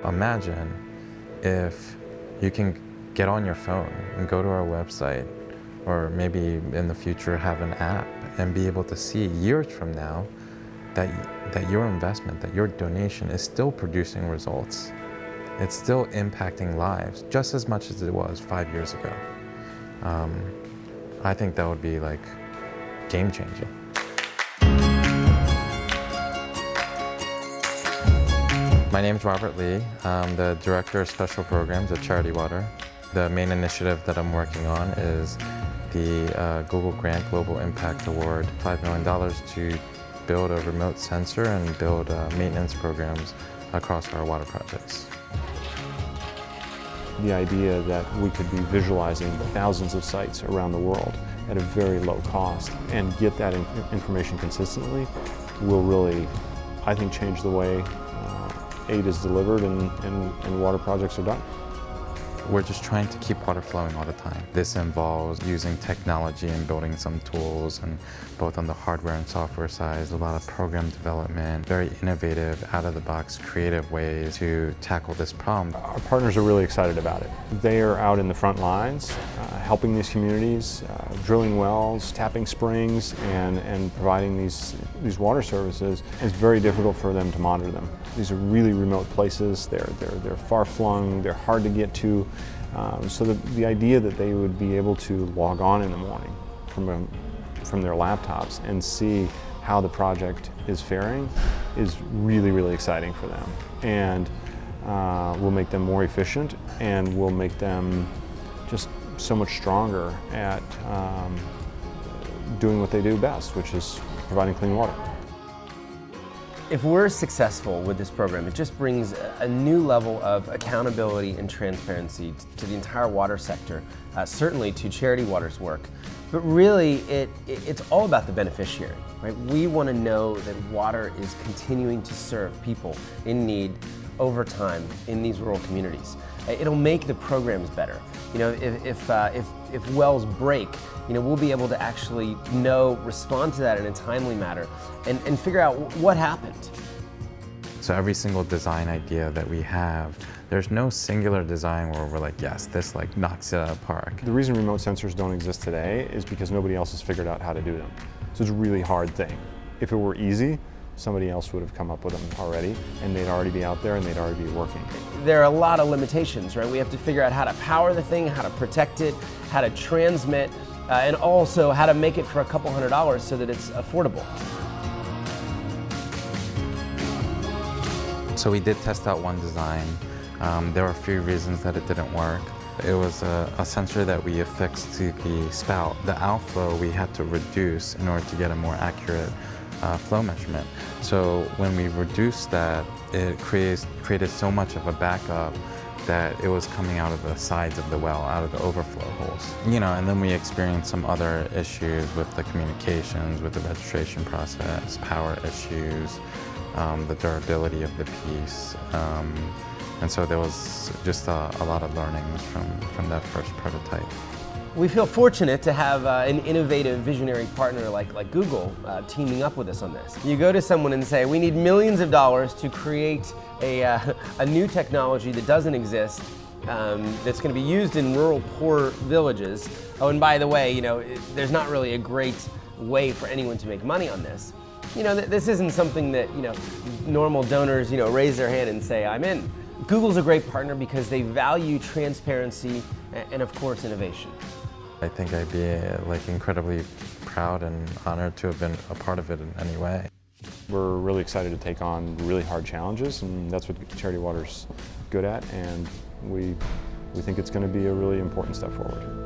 Imagine if you can get on your phone and go to our website, or maybe in the future have an app, and be able to see years from now that your investment, that your donation is still producing results. It's still impacting lives just as much as it was 5 years ago. I think that would be like game-changing. My name is Robert Lee. I'm the Director of Special Programs at Charity Water. The main initiative that I'm working on is the Google Grant Global Impact Award, $5 million to build a remote sensor and build maintenance programs across our water projects. The idea that we could be visualizing thousands of sites around the world at a very low cost and get that information consistently will really, I think, change the way aid is delivered and water projects are done. We're just trying to keep water flowing all the time. This involves using technology and building some tools, and both on the hardware and software side, a lot of program development, very innovative, out-of-the-box, creative ways to tackle this problem. Our partners are really excited about it. They are out in the front lines, helping these communities, drilling wells, tapping springs, and providing these water services. It's very difficult for them to monitor them. These are really remote places. They're far-flung. They're hard to get to. So the idea that they would be able to log on in the morning from their laptops and see how the project is faring is really, really exciting for them, and will make them more efficient and will make them just so much stronger at doing what they do best, which is providing clean water. If we're successful with this program, it just brings a new level of accountability and transparency to the entire water sector, certainly to Charity Water's work. But really, it's all about the beneficiary, right? We want to know that water is continuing to serve people in need over time in these rural communities. It'll make the programs better. You know, if wells break, you know, we'll be able to actually respond to that in a timely manner and figure out what happened. So every single design idea that we have, there's no singular design where we're like, yes, this like knocks it out of the park. The reason remote sensors don't exist today is because nobody else has figured out how to do them. So it's a really hard thing. If it were easy, somebody else would have come up with them already, and they'd already be out there and they'd already be working. There are a lot of limitations, right? We have to figure out how to power the thing, how to protect it, how to transmit, and also how to make it for a couple $100s so that it's affordable. So we did test out one design. There were a few reasons that it didn't work. It was a sensor that we affixed to the spout. The outflow we had to reduce in order to get a more accurate flow measurement. So when we reduced that, it created so much of a backup that it was coming out of the sides of the well, out of the overflow holes. You know, and then we experienced some other issues with the communications, with the registration process, power issues, the durability of the piece. And so there was just a lot of learnings from that first prototype. We feel fortunate to have an innovative, visionary partner like Google teaming up with us on this. You go to someone and say, we need millions of dollars to create a new technology that doesn't exist, that's going to be used in rural poor villages. Oh, and by the way, you know, there's not really a great way for anyone to make money on this. You know, this isn't something that, you know, normal donors, you know, raise their hand and say, I'm in. Google's a great partner because they value transparency and, of course, innovation. I think I'd be like incredibly proud and honored to have been a part of it in any way. We're really excited to take on really hard challenges, and that's what Charity Water's good at, and we think it's going to be a really important step forward.